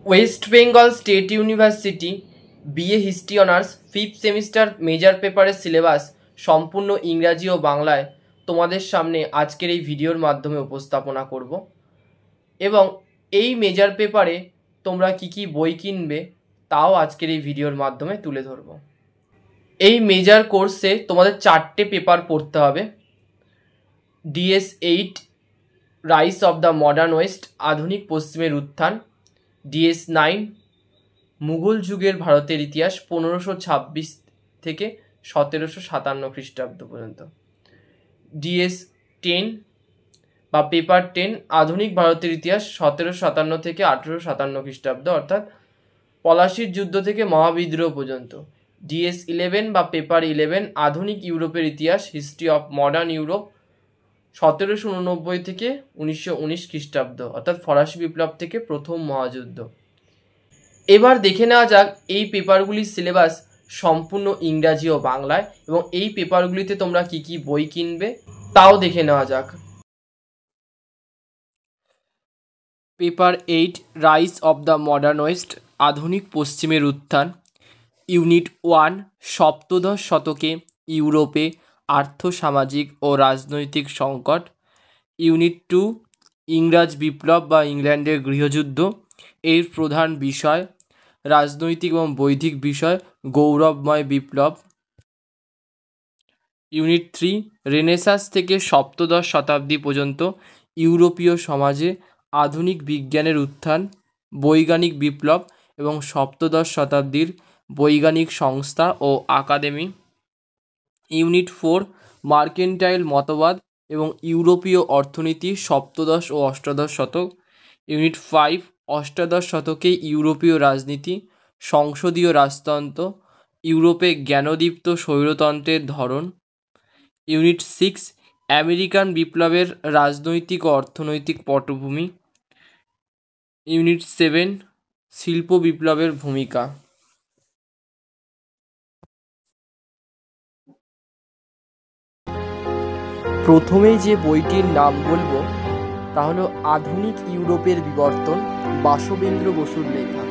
West Bengal state university BA history honours 5th semester major পেপারের syllabus সম্পূর্ণ ইংরাজি ও বাংলায় তোমাদের সামনে আজকের এই ভিডিওর মাধ্যমে উপস্থাপনা করব এবং এই মেজর পেপারে তোমরা কি বই কিনবে তাও আজকের এই ভিডিওর মাধ্যমে তুলে ধরব। এই মেজর কোর্সে তোমাদের 4টে পেপার পড়তে হবে। DS8 rice of the modern West, আধুনিক পশ্চিমের উত্থান। DS9 মুঘল যুগের ভারতের ইতিহাস 1526 থেকে 1757 খ্রিস্টাব্দ পর্যন্ত। DS10 বা পেপার 10 আধুনিক ভারতের ইতিহাস 1757 থেকে 1857 খ্রিস্টাব্দ, অর্থাৎ পলাশির যুদ্ধ থেকে মহাবিদ্রোহ পর্যন্ত। DS11 বা পেপার 11 আধুনিক ইউরোপের ইতিহাস, হিস্ট্রি অফ মডার্ন ইউরোপ 1789 থেকে 1919 খ্রিস্টাব্দ, অর্থাৎ ফরাসি বিপ্লব থেকে প্রথম মহাযুদ্ধ। এবার দেখে নেওয়া যাক এই পেপারগুলির সিলেবাস সম্পূর্ণ ইংরাজি ও বাংলায় এবং এই পেপারগুলিতে তোমরা কি বই কিনবে তাও দেখে নেওয়া যাক। Paper 8 rice of the modern West, আধুনিক পশ্চিমের উত্থান। ইউনিট 1 সপ্তদশ শতকে ইউরোপে আর্থসামাজিক ও রাজনৈতিক সংকট। ইউনিট 2 ইংরাজ বিপ্লব বা ইংল্যান্ডের গৃহযুদ্ধ, এর প্রধান বিষয় রাজনৈতিক এবং বৈদিক বিষয় গৌরবময় বিপ্লব। ইউনিট 3 রেনেসাঁস থেকে সপ্তদশ শতাব্দী পর্যন্ত ইউরোপীয় সমাজে আধুনিক বিজ্ঞানের উত্থান, বৈজ্ঞানিক বিপ্লব এবং সপ্তদশ শতাব্দীর বৈজ্ঞানিক সংস্থা ও আকাদেমি। ইউনিট 4 মার্কেন্টাইল মতবাদ এবং ইউরোপীয় অর্থনীতি সপ্তদশ ও অষ্টাদশ শতক। ইউনিট 5 অষ্টাদশ শতকে ইউরোপীয় রাজনীতি, সংসদীয় রাজতন্ত্র, ইউরোপে জ্ঞানদীপ্ত স্বৈরতন্ত্রের ধরন। ইউনিট 6 আমেরিকান বিপ্লবের রাজনৈতিক ও অর্থনৈতিক পটভূমি। ইউনিট 7 শিল্প বিপ্লবের ভূমিকা। প্রথমেই যে বইটির নাম বলবো তা হলো আধুনিক ইউরোপের বিবর্তন, বাসবেন্দ্র বসুর লেখা।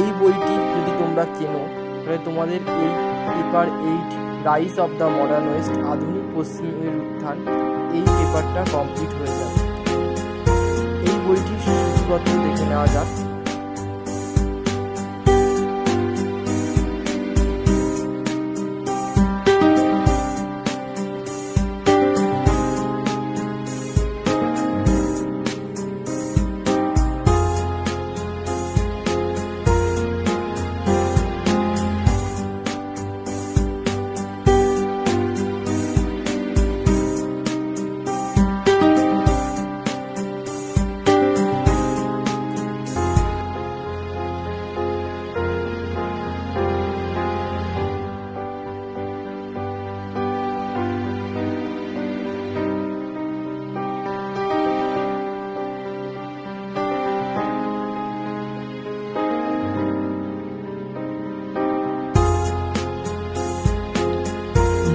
এই বইটি যদি তোমরা কেনো তাহলে তোমাদের এই paper 8 rice of the modern West, আধুনিক পশ্চিমের উত্থান, এই পেপারটা কমপ্লিট হয়ে যাবে। এই বইটির সূচিপত্র দেখে নেওয়া যাক।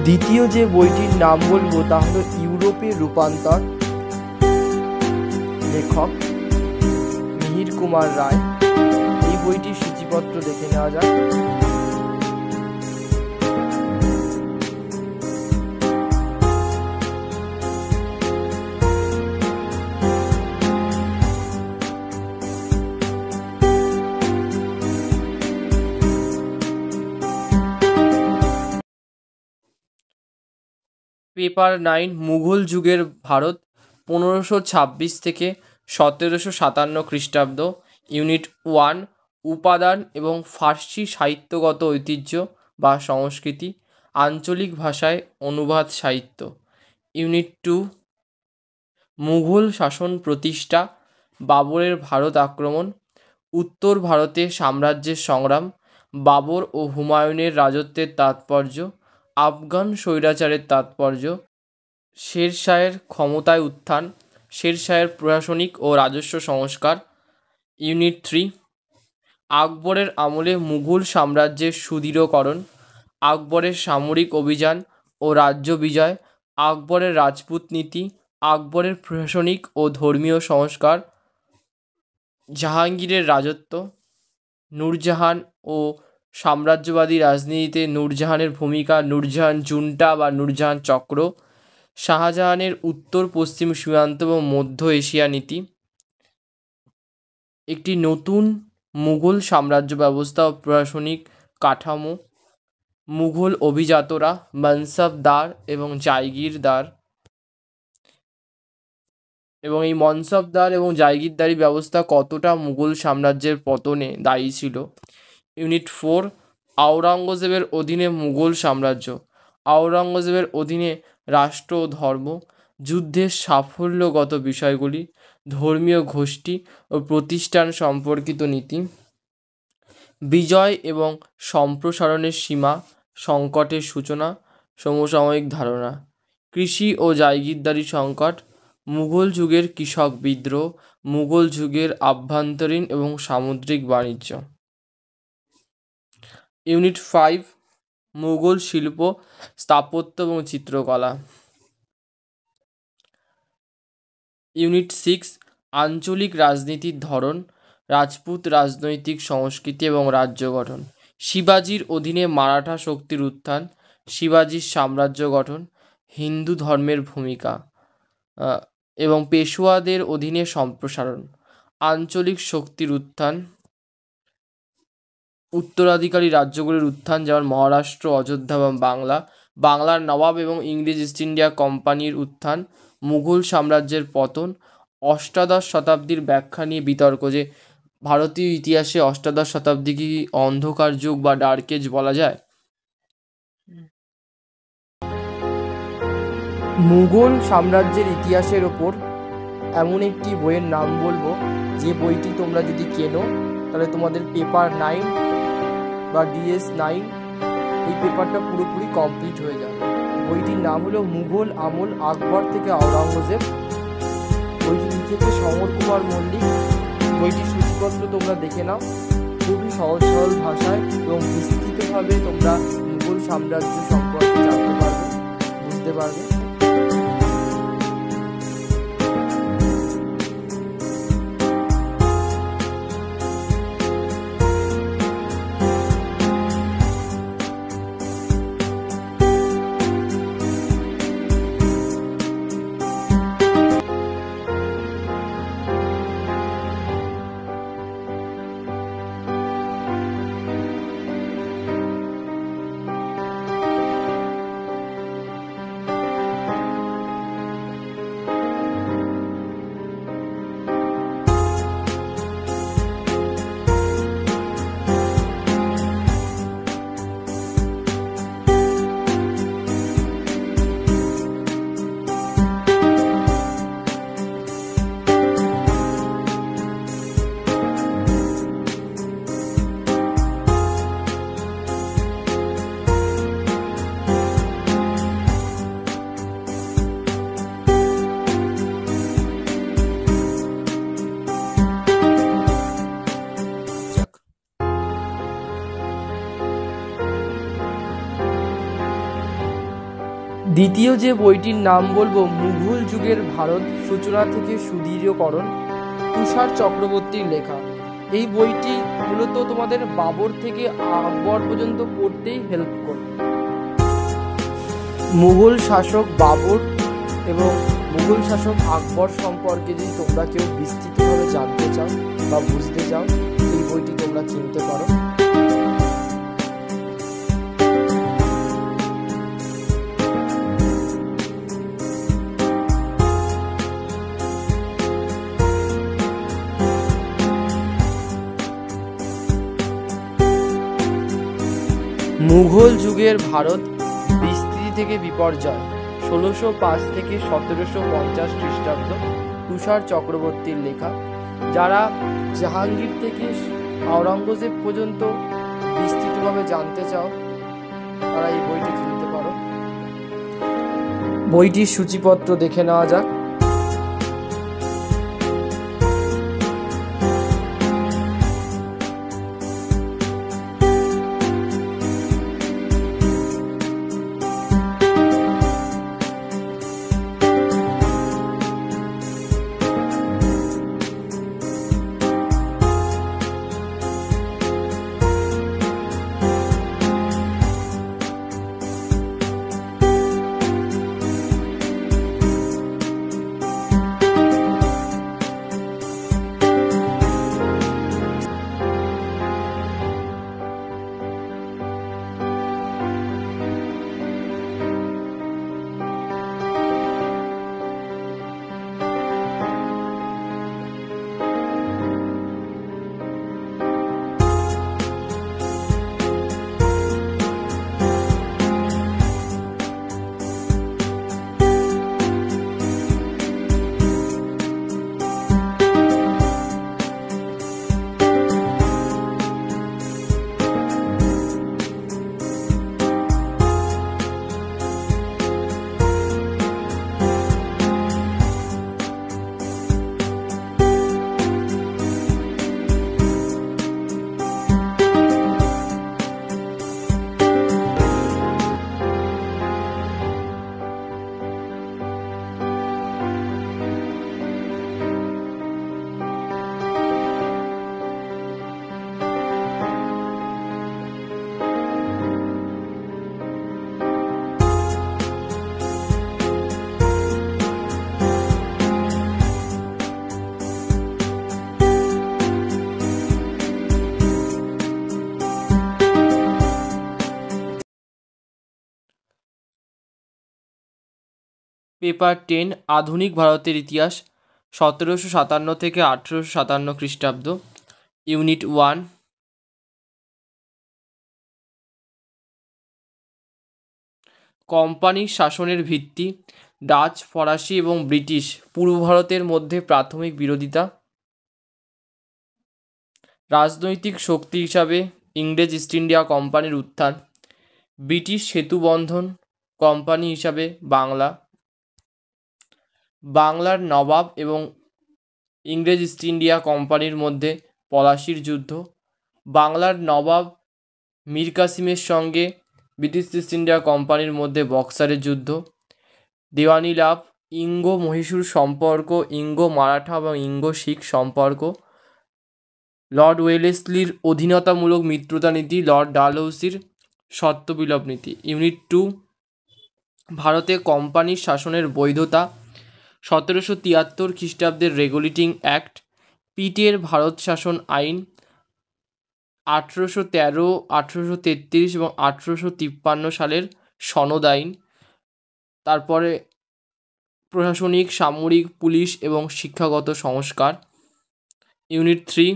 দ্বিতীয় যে বইটির নাম বলবো তা হলো ইউরোপের রূপান্তর, লেখক মিহির কুমার রায়। এই বইটির সূচিপত্র দেখে নেওয়া যাক। পেপার 9 মুঘল যুগের ভারত 1526 থেকে 1757 খ্রিস্টাব্দ। ইউনিট 1 উপাদান এবং ফার্সি সাহিত্যগত ঐতিহ্য বা সংস্কৃতি, আঞ্চলিক ভাষায় অনুবাদ সাহিত্য। ইউনিট 2 মুঘল শাসন প্রতিষ্ঠা, বাবরের ভারত আক্রমণ, উত্তর ভারতে সাম্রাজ্যের সংগ্রাম, বাবর ও হুমায়ুনের রাজত্বের তাৎপর্য, আফগান স্বৈরাচারের তাৎপর্য, শেরশাহের ক্ষমতায় উত্থান, শেরশাহের প্রশাসনিক ও রাজস্ব সংস্কার। ইউনিট 3 আকবরের আমলে মুঘল সাম্রাজ্যের সুদৃঢ়করণ, আকবরের সামরিক অভিযান ও রাজ্য বিজয়, আকবরের রাজপুত নীতি, আকবরের প্রশাসনিক ও ধর্মীয় সংস্কার, জাহাঙ্গীরের রাজত্ব, নূরজাহান ও সাম্রাজ্যবাদী রাজনীতিতে নূরজাহানের ভূমিকা, নূরজাহান জুন্টা বা নূরজাহান চক্র, শাহজাহানের উত্তর পশ্চিম সীমান্ত এবং মধ্য এশিয়া নীতি, একটি নতুন মুঘল সাম্রাজ্য ব্যবস্থা ও প্রশাসনিক কাঠামো, মুঘল অভিজাতরা, মনসবদার এবং জায়গিরদার, এবং এই মনসবদার এবং জায়গিরদারি ব্যবস্থা কতটা মুঘল সাম্রাজ্যের পতনে দায়ী ছিল। ইউনিট 4, আওরঙ্গজেবের অধীনে মুঘল সাম্রাজ্য, আওরঙ্গজেবের অধীনে রাষ্ট্র ও ধর্ম, যুদ্ধের সাফল্যগত বিষয়গুলি, ধর্মীয় গোষ্ঠী ও প্রতিষ্ঠান সম্পর্কিত নীতি, বিজয় এবং সম্প্রসারণের সীমা, সংকটের সূচনা, সমসাময়িক ধারণা, কৃষি ও জায়গিরদারি সংকট, মুঘল যুগের কৃষক বিদ্রোহ, মুঘল যুগের আভ্যন্তরীণ এবং সামুদ্রিক বাণিজ্য। ইউনিট 5, মুঘল শিল্প, স্থাপত্য এবং চিত্রকলা। ইউনিট 6, আঞ্চলিক রাজনীতির ধরন, রাজপুত রাজনৈতিক সংস্কৃতি এবং রাজ্য গঠন, শিবাজির অধীনে মারাঠা শক্তির উত্থান, শিবাজির সাম্রাজ্য গঠন, হিন্দু ধর্মের ভূমিকা এবং পেশোয়াদের অধীনে সম্প্রসারণ, আঞ্চলিক শক্তির উত্থান, উত্তরাধিকারী রাজ্যগুলির উত্থান যেমন মহারাষ্ট্র, অযোধ্যা এবং বাংলা, বাংলার নবাব এবং ইংরেজ ইস্ট ইন্ডিয়া কোম্পানির উত্থান, মুঘল সাম্রাজ্যের পতন, অষ্টাদশ শতাব্দীর ব্যাখ্যা নিয়ে বিতর্ক যে ভারতীয় ইতিহাসে অষ্টাদশ শতাব্দী কি অন্ধকার যুগ বা ডার্ক এজ বলা যায়। মুঘল সাম্রাজ্যের ইতিহাসের ওপর এমন একটি বইয়ের নাম বলবো যে বইটি তোমরা যদি কেনো তাহলে তোমাদের পেপার 9 বা DS9 এই পেপারটা পুরোপুরি কমপ্লিট হয়ে যাবে। বইটির নাম হলো মুঘল আমল, আকবর থেকে আওরঙ্গজেব। বইটি লিখেছে সমর কুমার মল্লিক। বইটির সূচিপত্র তোমরা দেখে নাও, খুবই সহজ সরল ভাষায় এবং বিস্তৃতভাবে তোমরা মুঘল সাম্রাজ্য সম্পর্কে জানতে পারবে, বুঝতে পারবে। দ্বিতীয় যে বইটির নাম বলবো মুঘল যুগের ভারত সূচনা থেকে সুদৃঢ়করণ, তুষার চক্রবর্তীর লেখা। এই বইটি মূলত তোমাদের বাবর থেকে আকবর পর্যন্ত পড়তেই হেল্প করবে। মুঘল শাসক বাবর এবং মুঘল শাসক আকবর সম্পর্কে যদি তোমরা কেউ বিস্তৃতভাবে জানতে চাও বা বুঝতে চাও এই বইটি তোমরা কিনতে পারো। মুঘল যুগের ভারত বিস্তৃতি থেকে বিপর্যয়, 1605 থেকে 1750 খ্রিস্টাব্দ, তুষার চক্রবর্তীর লেখা। যারা জাহাঙ্গীর থেকে আওরঙ্গজেব পর্যন্ত বিস্তৃতভাবে জানতে চাও তারা এই বইটি কিনতে পারো। বইটির সূচিপত্র দেখে নেওয়া যাক। পেপার 10 আধুনিক ভারতের ইতিহাস 1757 থেকে 1857 খ্রিস্টাব্দ। ইউনিট 1। কোম্পানির শাসনের ভিত্তি, ডাচ, ফরাসি এবং ব্রিটিশ পূর্ব ভারতের মধ্যে প্রাথমিক বিরোধিতা। রাজনৈতিক শক্তি হিসাবে ইংরেজ ইস্ট ইন্ডিয়া কোম্পানির উত্থান। ব্রিটিশ সেতু বন্ধন কোম্পানি হিসাবে বাংলা। বাংলার নবাব এবং ইংরেজ ইস্ট ইন্ডিয়া কোম্পানির মধ্যে পলাশির যুদ্ধ। বাংলার নবাব মীর কাসিমের সঙ্গে ব্রিটিশ ইস্ট ইন্ডিয়া কোম্পানির মধ্যে বক্সারের যুদ্ধ। দেওয়ানি লাভ, ইঙ্গো মহীশূর সম্পর্ক, ইঙ্গো মারাঠা এবং ইঙ্গো শিখ সম্পর্ক। লর্ড ওয়েলেসলির অধীনতামূলক মিত্রতা নীতি, লর্ড ডালহৌসির সত্ত্ববিলোপ নীতি। ইউনিট 2। ভারতে কোম্পানির শাসনের বৈধতা। 1773 খ্রিস্টাব্দের রেগুলেটিং অ্যাক্ট, পিটের ভারত শাসন আইন, 1813, 1833 এবং 1853 সালের সনদ আইন। তারপরে প্রশাসনিক, সামরিক, পুলিশ এবং শিক্ষাগত সংস্কার। ইউনিট 3।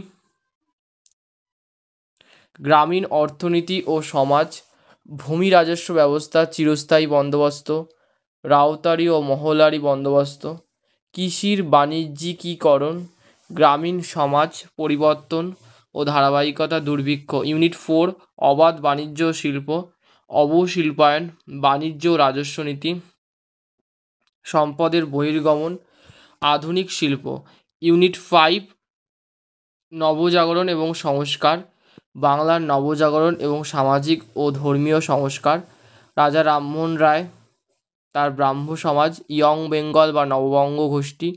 গ্রামীণ অর্থনীতি ও সমাজ, ভূমি রাজস্ব ব্যবস্থা, চিরস্থায়ী বন্দোবস্ত, রাউতারি ও মহলারি বন্দোবস্ত, কৃষির বাণিজ্যিকীকরণ, গ্রামীণ সমাজ পরিবর্তন ও ধারাবাহিকতা, দুর্ভিক্ষ। ইউনিট 4। অবাধ বাণিজ্য ও শিল্প, অবশিল্পায়ন, বাণিজ্য ও রাজস্ব নীতি, সম্পদের বহির্গমন, আধুনিক শিল্প। ইউনিট 5। নবজাগরণ এবং সংস্কার, বাংলার নবজাগরণ এবং সামাজিক ও ধর্মীয় সংস্কার। রাজা রামমোহন রায়, তার ব্রাহ্ম সমাজ, ইয়ং বেঙ্গল বা নববঙ্গ গোষ্ঠী,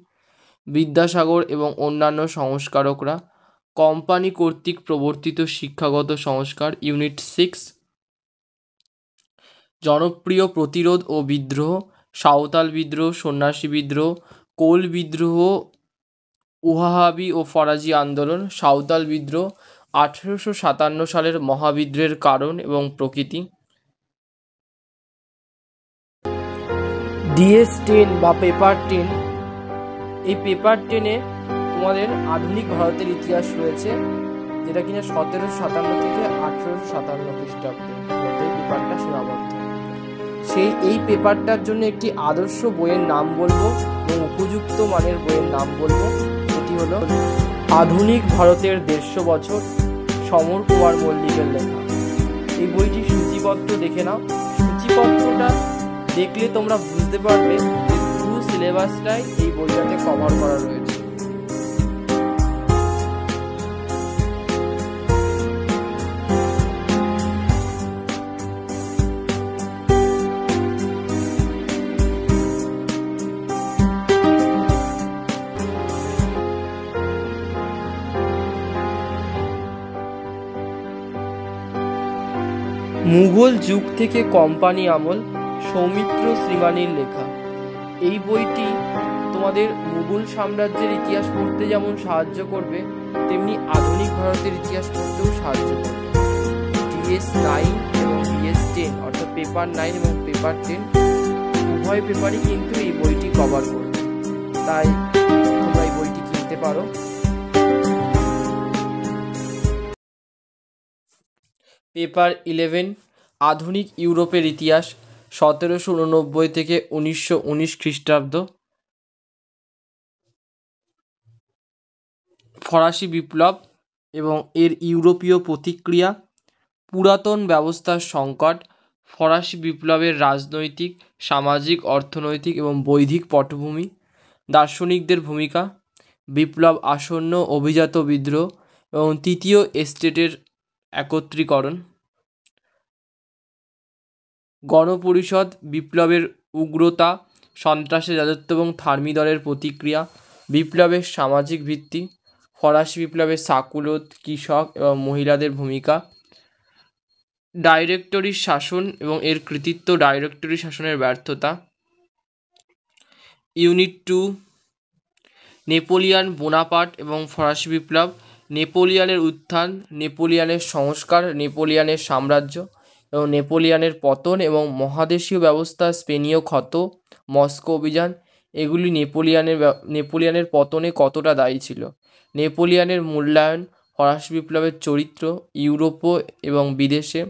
বিদ্যাসাগর এবং অন্যান্য সংস্কারকরা, কোম্পানি কর্তৃক প্রবর্তিত শিক্ষাগত সংস্কার। ইউনিট 6। জনপ্রিয় প্রতিরোধ ও বিদ্রোহ, সাঁওতাল বিদ্রোহ, সন্ন্যাসী বিদ্রোহ, কোল বিদ্রোহ, ওয়াহাবি ও ফরাজি আন্দোলন। সাঁওতাল বিদ্রোহ 1857 সালের মহাবিদ্রোহের কারণ এবং প্রকৃতি। DS10 বা পেপার 10, এই পেপার 10-এ তোমাদের আধুনিক ভারতের ইতিহাস রয়েছে, যেটা কিনা 1757 থেকে 1857 খ্রিস্টাব্দের মধ্যে পেপারটা সীমাবদ্ধ। এই পেপারটার জন্য একটি আদর্শ বইয়ের নাম বলবো এবং উপযুক্ত মানের বইয়ের নাম বলবো, সেটি হলো আধুনিক ভারতের 150 বছর, সমর কুমার মল্লিকের লেখা। এই বইটি সূচিপত্র দেখে নাও। সূচিপত্রটা দেখলে তোমরা বুঝতে পারবে যে পুরো সিলেবাসটাই এই বইটাতে কভার করা রয়েছে। মুঘল যুগ থেকে কোম্পানি আমল, সৌমিত্র শ্রীমানির লেখা। এই বইটি তোমাদের মুঘল সাম্রাজ্যের ইতিহাস পড়তে যেমন সাহায্য করবে, তেমনি আধুনিক ভারতের ইতিহাস পড়তেও সাহায্য করবে। DS9 এবং DS10 অর্থাৎ পেপার 9 এবং পেপার 10 উভয় পেপারই কিন্তু এই বইটি কভার করবে, তাই তোমরা এই বইটি কিনতে পারো। পেপার 11 আধুনিক ইউরোপের ইতিহাস 1789 থেকে 1919 খ্রিস্টাব্দ। ফরাসি বিপ্লব এবং এর ইউরোপীয় প্রতিক্রিয়া, পুরাতন ব্যবস্থার সংকট, ফরাসি বিপ্লবের রাজনৈতিক, সামাজিক, অর্থনৈতিক এবং বৌদ্ধিক পটভূমি, দার্শনিকদের ভূমিকা, বিপ্লব আসন্ন, অভিজাত বিদ্রোহ এবং তৃতীয় এস্টেটের একত্রীকরণ, গণপরিষদ, বিপ্লবের উগ্রতা, সন্ত্রাসের রাজত্ব এবং থার্মিদলের প্রতিক্রিয়া, বিপ্লবের সামাজিক ভিত্তি, ফরাসি বিপ্লবের সাকুলোত, কৃষক এবং মহিলাদের ভূমিকা, ডাইরেক্টরির শাসন এবং এর কৃতিত্ব, ডাইরেক্টরি শাসনের ব্যর্থতা। ইউনিট 2 নেপোলিয়ান বোনাপার্ট এবং ফরাসি বিপ্লব, নেপোলিয়ানের উত্থান, নেপোলিয়ানের সংস্কার, নেপোলিয়ানের সাম্রাজ্য, এবং নেপোলিয়নের পতন এবং মহাদেশীয় ব্যবস্থা, স্পেনীয় ক্ষত, মস্কো অভিযান, এগুলি নেপোলিয়নের পতনে কতটা দায়ী ছিল। নেপোলিয়নের মূল্যায়ন, ফরাসি বিপ্লবের চরিত্র, ইউরোপ এবং বিদেশে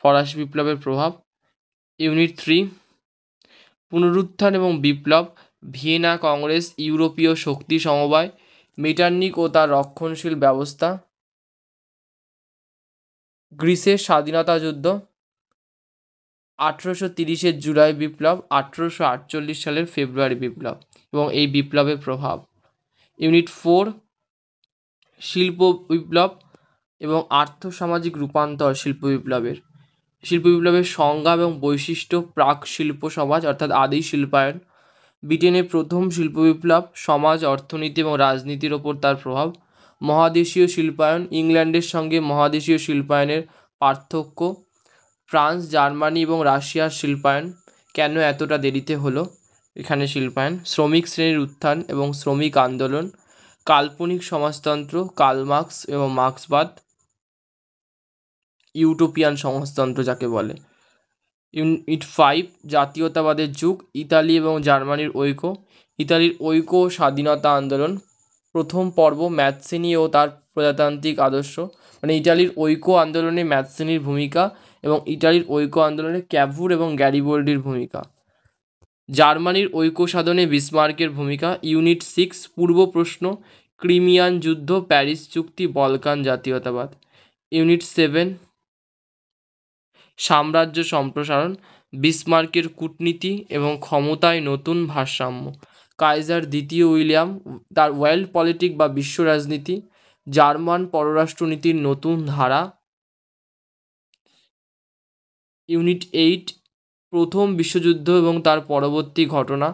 ফরাসি বিপ্লবের প্রভাব। ইউনিট 3 পুনরুত্থান এবং বিপ্লব, ভিয়েনা কংগ্রেস, ইউরোপীয় শক্তি সমবায়, মেটার্নিক ও তার রক্ষণশীল ব্যবস্থা, গ্রিসের স্বাধীনতা যুদ্ধ, 1830-এর জুলাই বিপ্লব, 1848 সালের ফেব্রুয়ারি বিপ্লব এবং এই বিপ্লবের প্রভাব। ইউনিট 4 শিল্প বিপ্লব এবং আর্থসামাজিক রূপান্তর শিল্প বিপ্লবের সংজ্ঞা এবং বৈশিষ্ট্য, প্রাক শিল্প সমাজ অর্থাৎ আদি শিল্পায়ন, ব্রিটেনের প্রথম শিল্প বিপ্লব, সমাজ, অর্থনীতি এবং রাজনীতির ওপর তার প্রভাব, মহাদেশীয় শিল্পায়ন, ইংল্যান্ডের সঙ্গে মহাদেশীয় শিল্পায়নের পার্থক্য, ফ্রান্স, জার্মানি এবং রাশিয়ার শিল্পায়ন, কেন এতটা দেরিতে হলো এখানে শিল্পায়ন, শ্রমিক শ্রেণীর উত্থান এবং শ্রমিক আন্দোলন, কাল্পনিক সমাজতন্ত্র, কার্ল মার্কস এবং মার্ক্সবাদ, ইউটোপিয়ান সমাজতন্ত্র যাকে বলে। ইউনিট 5 জাতীয়তাবাদের যুগ, ইতালি এবং জার্মানির ঐক্য, ইতালির ঐক্য ও স্বাধীনতা আন্দোলন। প্রথম পর্ব ম্যাৎসিনি ও তার প্রজাতান্ত্রিক আদর্শ, মানে ইতালির ঐক্য আন্দোলনে ম্যাৎসিনির ভূমিকা এবং ইতালির ঐক্য আন্দোলনে ক্যাভুর এবং গ্যারিবোল্ডির ভূমিকা। জার্মানির ঐক্য সাধনে বিসমার্কের ভূমিকা। ইউনিট 6 পূর্ব প্রশ্ন, ক্রিমিয়ান যুদ্ধ, প্যারিস চুক্তি, বলকান জাতীয়তাবাদ। ইউনিট 7 সাম্রাজ্য সম্প্রসারণ, বিসমার্কের কূটনীতি এবং ক্ষমতায় নতুন ভারসাম্য, কাইজার দ্বিতীয় উইলিয়াম, তার ওয়ার্ল্ড পলিটিক বা বিশ্ব রাজনীতি, জার্মান পররাষ্ট্রনীতির নতুন ধারা। ইউনিট 8 প্রথম বিশ্বযুদ্ধ এবং তার পরবর্তী ঘটনা,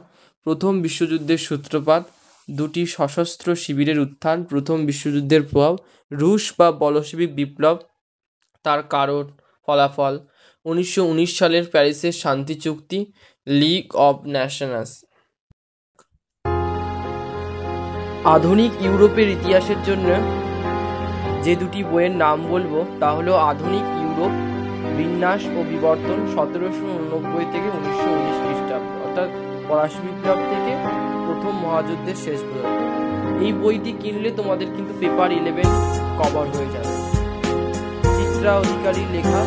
প্রথম বিশ্বযুদ্ধের সূত্রপাত, দুটি সশস্ত্র শিবিরের উত্থান, প্রথম বিশ্বযুদ্ধের প্রভাব, রুশ বা বলশেভিক বিপ্লব, তার কারণ, ফলাফল, 1919 সালের প্যারিসের শান্তি চুক্তি, লিগ অব নেশনস। আধুনিক ইউরোপের ইতিহাসের জন্য যে দুটি বইয়ের নাম বলবো তা হলো আধুনিক ইউরোপ, বিন্যাস ও বিবর্তন, 1789 থেকে 1919 খ্রিস্টাব্দ, অর্থাৎ ফরাসি বিপ্লব থেকে প্রথম মহাযুদ্ধের শেষ পর্যন্ত। এই বইটি কিনলে তোমাদের কিন্তু পেপার 11 কভার হয়ে যাবে। চিত্রা অধিকারীর লেখা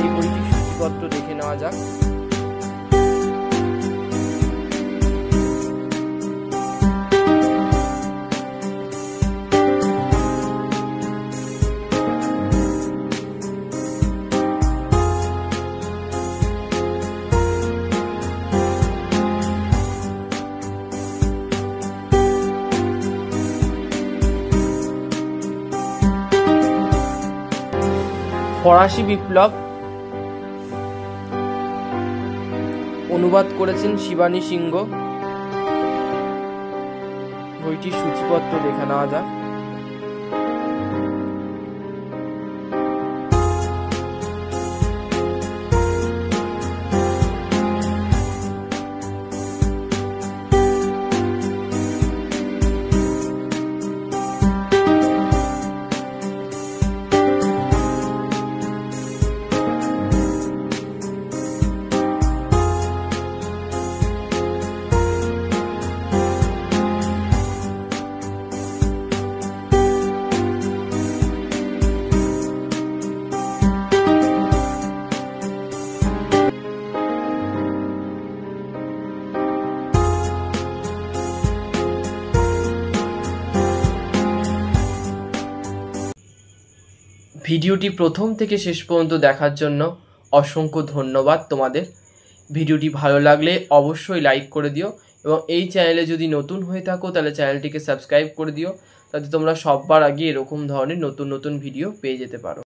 এই বইটির সূচিপত্র দেখে নেওয়া যাক। ফরাসি বিপ্লব অনুবাদ করেছেন শিবানী সিংহ। বইটির সূচিপত্র দেখে নেওয়া যাক। ভিডিওটি প্রথম থেকে শেষ পর্যন্ত দেখার জন্য অসংখ্য ধন্যবাদ তোমাদের। ভিডিওটি ভালো লাগলে অবশ্যই লাইক করে দিও এবং এই চ্যানেলে যদি নতুন হয়ে থাকো তাহলে চ্যানেলটিকে সাবস্ক্রাইব করে দিও, যাতে তোমরা সবার আগে এরকম ধরনের নতুন নতুন ভিডিও পেয়ে যেতে পারো।